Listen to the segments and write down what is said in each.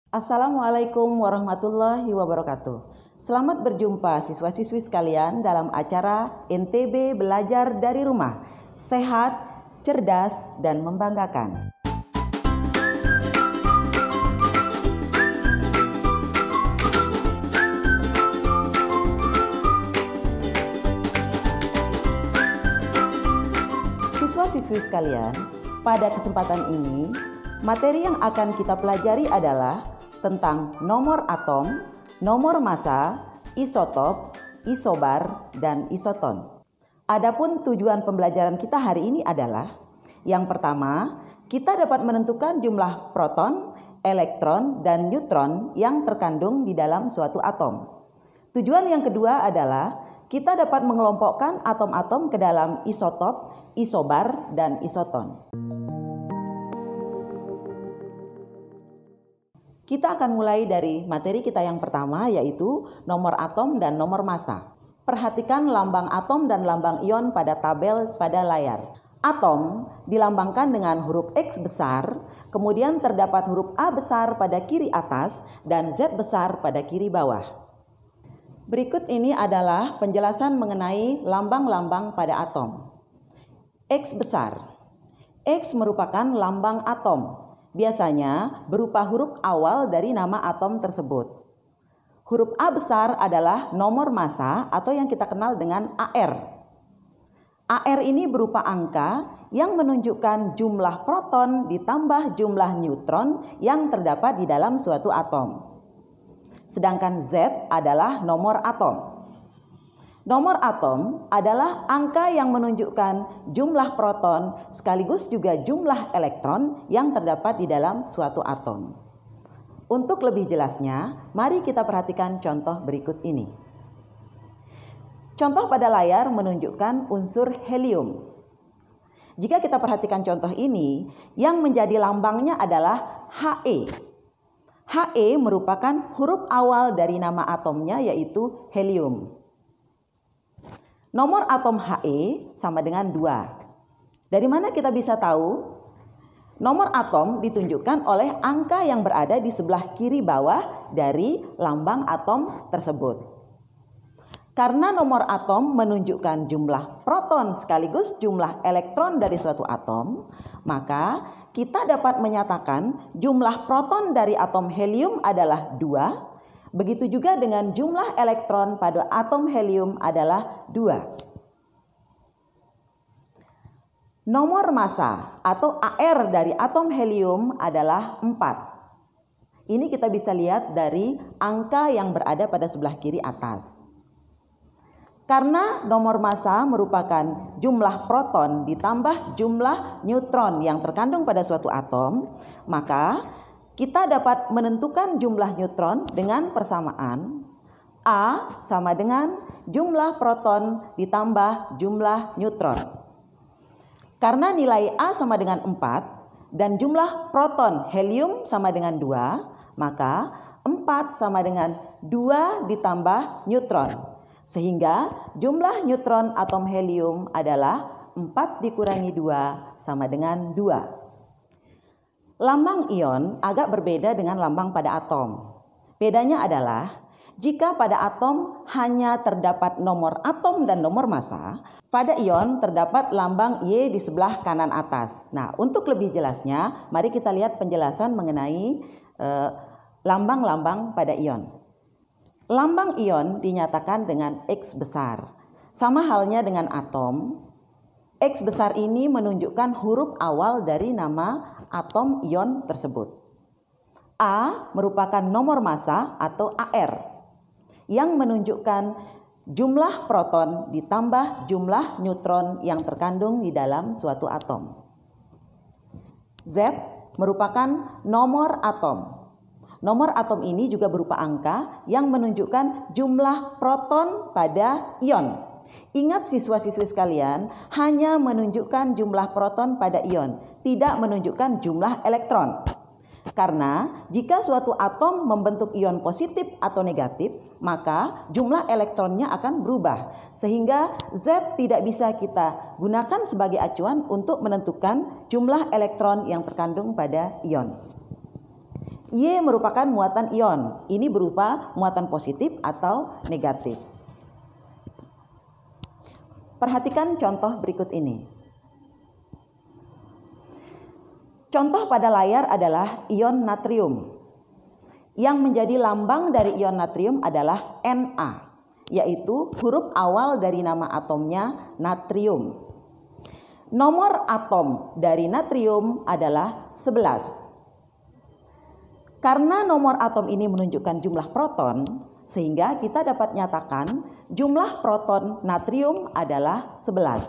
Assalamualaikum warahmatullahi wabarakatuh. Selamat berjumpa siswa-siswi sekalian dalam acara NTB Belajar dari Rumah. Sehat, cerdas, dan membanggakan. Siswa-siswi sekalian, pada kesempatan ini, materi yang akan kita pelajari adalah tentang nomor atom, nomor massa, isotop, isobar, dan isoton. Adapun tujuan pembelajaran kita hari ini adalah yang pertama, kita dapat menentukan jumlah proton, elektron, dan neutron yang terkandung di dalam suatu atom. Tujuan yang kedua adalah kita dapat mengelompokkan atom-atom ke dalam isotop, isobar, dan isoton. Kita akan mulai dari materi kita yang pertama, yaitu nomor atom dan nomor massa. Perhatikan lambang atom dan lambang ion pada tabel pada layar. Atom dilambangkan dengan huruf X besar, kemudian terdapat huruf A besar pada kiri atas dan Z besar pada kiri bawah. Berikut ini adalah penjelasan mengenai lambang-lambang pada atom. X besar. X merupakan lambang atom. Biasanya berupa huruf awal dari nama atom tersebut. Huruf A besar adalah nomor massa atau yang kita kenal dengan AR. AR ini berupa angka yang menunjukkan jumlah proton ditambah jumlah neutron yang terdapat di dalam suatu atom. Sedangkan Z adalah nomor atom. Nomor atom adalah angka yang menunjukkan jumlah proton sekaligus juga jumlah elektron yang terdapat di dalam suatu atom. Untuk lebih jelasnya, mari kita perhatikan contoh berikut ini. Contoh pada layar menunjukkan unsur helium. Jika kita perhatikan contoh ini, yang menjadi lambangnya adalah He. He merupakan huruf awal dari nama atomnya, yaitu helium. Nomor atom He sama dengan 2. Dari mana kita bisa tahu? Nomor atom ditunjukkan oleh angka yang berada di sebelah kiri bawah dari lambang atom tersebut. Karena nomor atom menunjukkan jumlah proton sekaligus jumlah elektron dari suatu atom, maka kita dapat menyatakan jumlah proton dari atom helium adalah 2. Begitu juga dengan jumlah elektron pada atom helium adalah 2. Nomor massa atau AR dari atom helium adalah 4. Ini kita bisa lihat dari angka yang berada pada sebelah kiri atas. Karena nomor massa merupakan jumlah proton ditambah jumlah neutron yang terkandung pada suatu atom, maka kita dapat menentukan jumlah neutron dengan persamaan A sama dengan jumlah proton ditambah jumlah neutron. Karena nilai A sama dengan 4 dan jumlah proton helium sama dengan 2, maka 4 sama dengan 2 ditambah neutron. Sehingga jumlah neutron atom helium adalah 4 dikurangi 2 sama dengan 2. Lambang ion agak berbeda dengan lambang pada atom. Bedanya adalah jika pada atom hanya terdapat nomor atom dan nomor massa, pada ion terdapat lambang Y di sebelah kanan atas. Nah, untuk lebih jelasnya, mari kita lihat penjelasan mengenai lambang-lambang pada ion. Lambang ion dinyatakan dengan X besar. Sama halnya dengan atom, X besar ini menunjukkan huruf awal dari nama atom ion tersebut. A merupakan nomor massa atau AR yang menunjukkan jumlah proton ditambah jumlah neutron yang terkandung di dalam suatu atom. Z merupakan nomor atom. Nomor atom ini juga berupa angka yang menunjukkan jumlah proton pada ion. Ingat siswa-siswi sekalian, hanya menunjukkan jumlah proton pada ion, tidak menunjukkan jumlah elektron. Karena jika suatu atom membentuk ion positif atau negatif, maka jumlah elektronnya akan berubah. Sehingga Z tidak bisa kita gunakan sebagai acuan untuk menentukan jumlah elektron yang terkandung pada ion. Y merupakan muatan ion. Ini berupa muatan positif atau negatif. Perhatikan contoh berikut ini. Contoh pada layar adalah ion natrium. Yang menjadi lambang dari ion natrium adalah Na, yaitu huruf awal dari nama atomnya natrium. Nomor atom dari natrium adalah 11. Karena nomor atom ini menunjukkan jumlah proton, sehingga kita dapat nyatakan jumlah proton natrium adalah 11.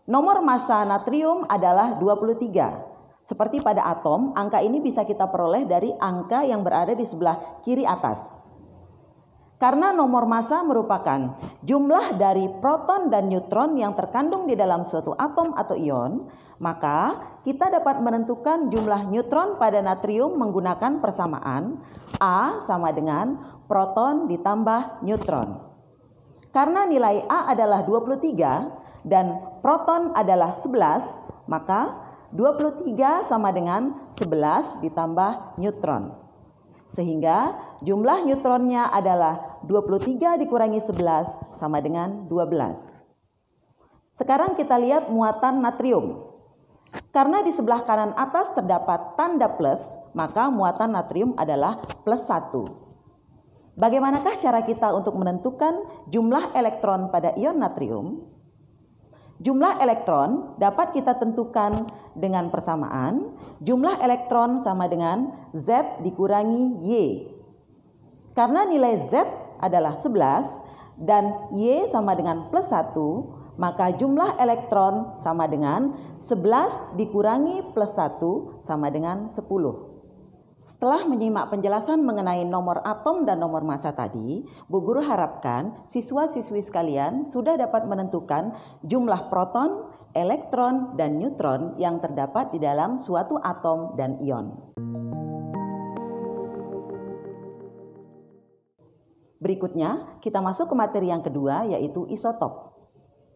Nomor massa natrium adalah 23. Seperti pada atom, angka ini bisa kita peroleh dari angka yang berada di sebelah kiri atas. Karena nomor massa merupakan jumlah dari proton dan neutron yang terkandung di dalam suatu atom atau ion, maka kita dapat menentukan jumlah neutron pada natrium menggunakan persamaan A sama dengan proton ditambah neutron. Karena nilai A adalah 23 dan proton adalah 11, maka 23 sama dengan 11 ditambah neutron. Sehingga jumlah neutronnya adalah 23 dikurangi 11 sama dengan 12. Sekarang kita lihat muatan natrium. Karena di sebelah kanan atas terdapat tanda plus, maka muatan natrium adalah plus 1. Bagaimanakah cara kita untuk menentukan jumlah elektron pada ion natrium? Jumlah elektron dapat kita tentukan dengan persamaan jumlah elektron sama dengan Z dikurangi Y. Karena nilai Z adalah 11 dan Y sama dengan plus 1, maka jumlah elektron sama dengan 11 dikurangi plus 1 sama dengan 10. Setelah menyimak penjelasan mengenai nomor atom dan nomor massa tadi, Bu Guru harapkan siswa-siswi sekalian sudah dapat menentukan jumlah proton, elektron, dan neutron yang terdapat di dalam suatu atom dan ion. Berikutnya, kita masuk ke materi yang kedua, yaitu isotop.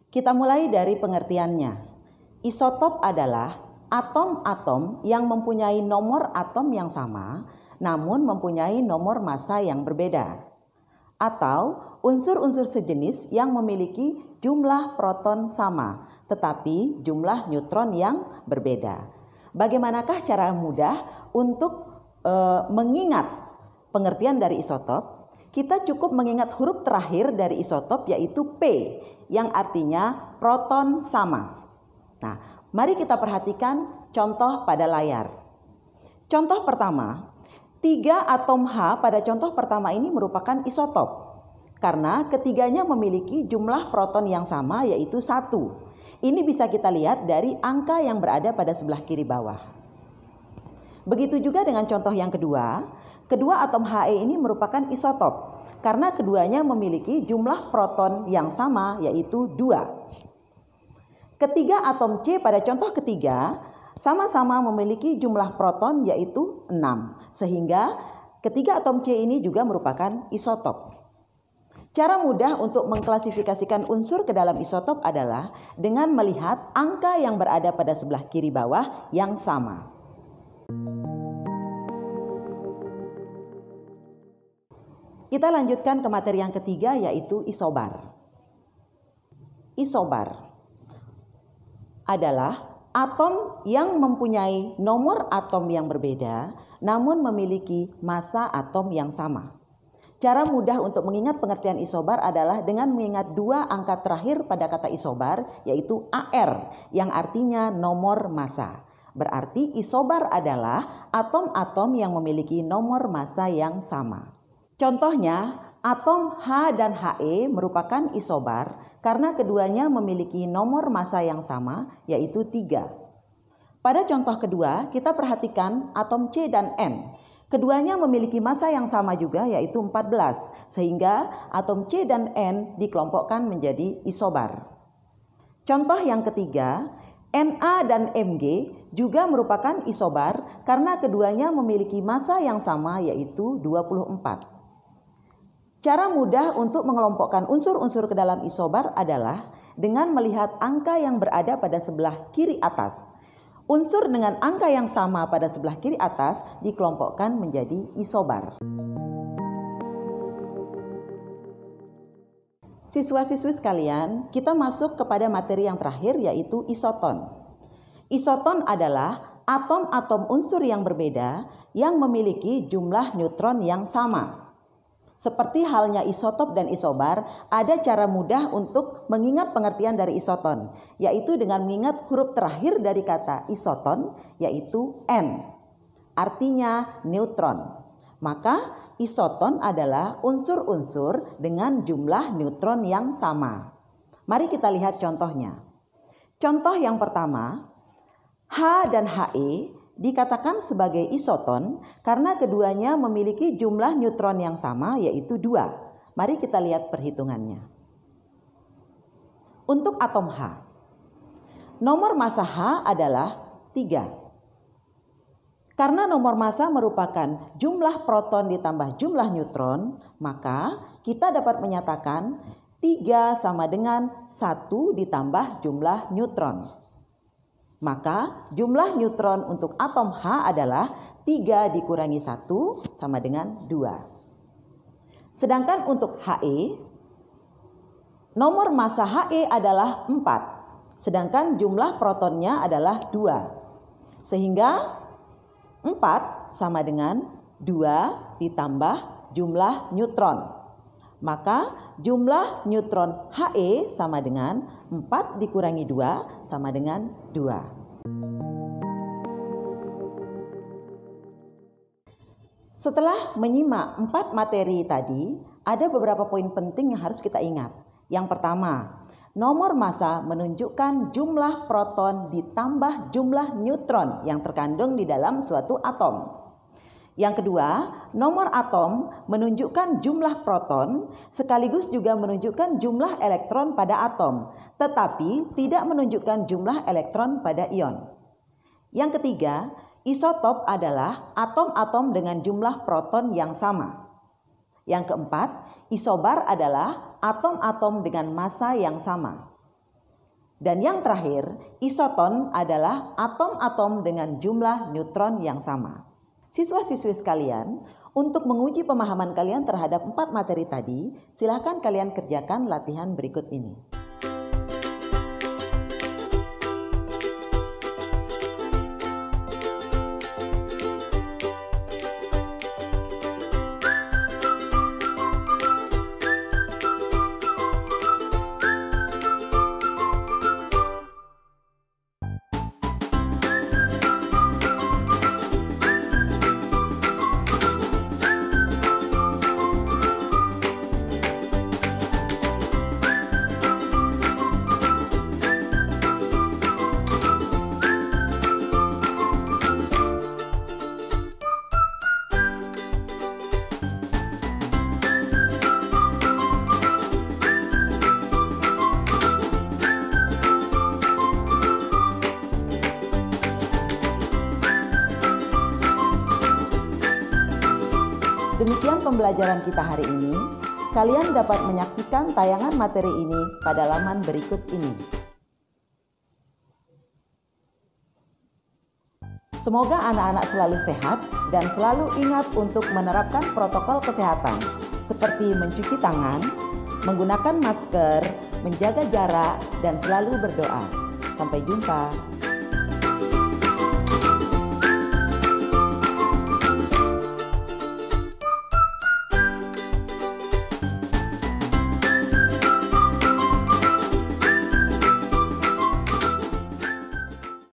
Kita mulai dari pengertiannya. Isotop adalah atom-atom yang mempunyai nomor atom yang sama, namun mempunyai nomor massa yang berbeda. Atau unsur-unsur sejenis yang memiliki jumlah proton sama, tetapi jumlah neutron yang berbeda. Bagaimanakah cara mudah untuk mengingat pengertian dari isotop? Kita cukup mengingat huruf terakhir dari isotop, yaitu P, yang artinya proton sama. Nah, mari kita perhatikan contoh pada layar. Contoh pertama, 3 atom H pada contoh pertama ini merupakan isotop. Karena ketiganya memiliki jumlah proton yang sama, yaitu 1. Ini bisa kita lihat dari angka yang berada pada sebelah kiri bawah. Begitu juga dengan contoh yang kedua, kedua atom He ini merupakan isotop. Karena keduanya memiliki jumlah proton yang sama, yaitu 2. Ketiga atom C pada contoh ketiga sama-sama memiliki jumlah proton yaitu 6. Sehingga ketiga atom C ini juga merupakan isotop. Cara mudah untuk mengklasifikasikan unsur ke dalam isotop adalah dengan melihat angka yang berada pada sebelah kiri bawah yang sama. Kita lanjutkan ke materi yang ketiga, yaitu isobar. Isobar adalah atom yang mempunyai nomor atom yang berbeda namun memiliki massa atom yang sama. Cara mudah untuk mengingat pengertian isobar adalah dengan mengingat 2 angka terakhir pada kata isobar, yaitu AR yang artinya nomor massa. Berarti isobar adalah atom-atom yang memiliki nomor massa yang sama. Contohnya, atom H dan He merupakan isobar karena keduanya memiliki nomor massa yang sama, yaitu 3. Pada contoh kedua, kita perhatikan atom C dan N. Keduanya memiliki massa yang sama juga, yaitu 14. Sehingga atom C dan N dikelompokkan menjadi isobar. Contoh yang ketiga, Na dan Mg juga merupakan isobar karena keduanya memiliki massa yang sama, yaitu 24. Cara mudah untuk mengelompokkan unsur-unsur ke dalam isobar adalah dengan melihat angka yang berada pada sebelah kiri atas. Unsur dengan angka yang sama pada sebelah kiri atas dikelompokkan menjadi isobar. Siswa-siswi sekalian, kita masuk kepada materi yang terakhir yaitu isoton. Isoton adalah atom-atom unsur yang berbeda yang memiliki jumlah neutron yang sama. Seperti halnya isotop dan isobar, ada cara mudah untuk mengingat pengertian dari isoton, yaitu dengan mengingat huruf terakhir dari kata isoton, yaitu N. Artinya neutron. Maka isoton adalah unsur-unsur dengan jumlah neutron yang sama. Mari kita lihat contohnya. Contoh yang pertama, H dan He dikatakan sebagai isoton karena keduanya memiliki jumlah neutron yang sama yaitu 2. Mari kita lihat perhitungannya. Untuk atom H, nomor massa H adalah 3. Karena nomor massa merupakan jumlah proton ditambah jumlah neutron, maka kita dapat menyatakan 3 sama dengan 1 ditambah jumlah neutron. Maka jumlah neutron untuk atom H adalah 3 dikurangi 1 sama dengan 2. Sedangkan untuk He, nomor massa He adalah 4. Sedangkan jumlah protonnya adalah 2. Sehingga 4 sama dengan 2 ditambah jumlah neutron. Maka jumlah neutron He sama dengan 4 dikurangi 2 sama dengan 2. Setelah menyimak 4 materi tadi, ada beberapa poin penting yang harus kita ingat. Yang pertama, nomor massa menunjukkan jumlah proton ditambah jumlah neutron yang terkandung di dalam suatu atom. Yang kedua, nomor atom menunjukkan jumlah proton sekaligus juga menunjukkan jumlah elektron pada atom, tetapi tidak menunjukkan jumlah elektron pada ion. Yang ketiga, isotop adalah atom-atom dengan jumlah proton yang sama. Yang keempat, isobar adalah atom-atom dengan massa yang sama. Dan yang terakhir, isoton adalah atom-atom dengan jumlah neutron yang sama. Siswa-siswi sekalian, untuk menguji pemahaman kalian terhadap 4 materi tadi, silakan kalian kerjakan latihan berikut ini. Demikian pembelajaran kita hari ini. Kalian dapat menyaksikan tayangan materi ini pada laman berikut ini. Semoga anak-anak selalu sehat dan selalu ingat untuk menerapkan protokol kesehatan seperti mencuci tangan, menggunakan masker, menjaga jarak, dan selalu berdoa. Sampai jumpa.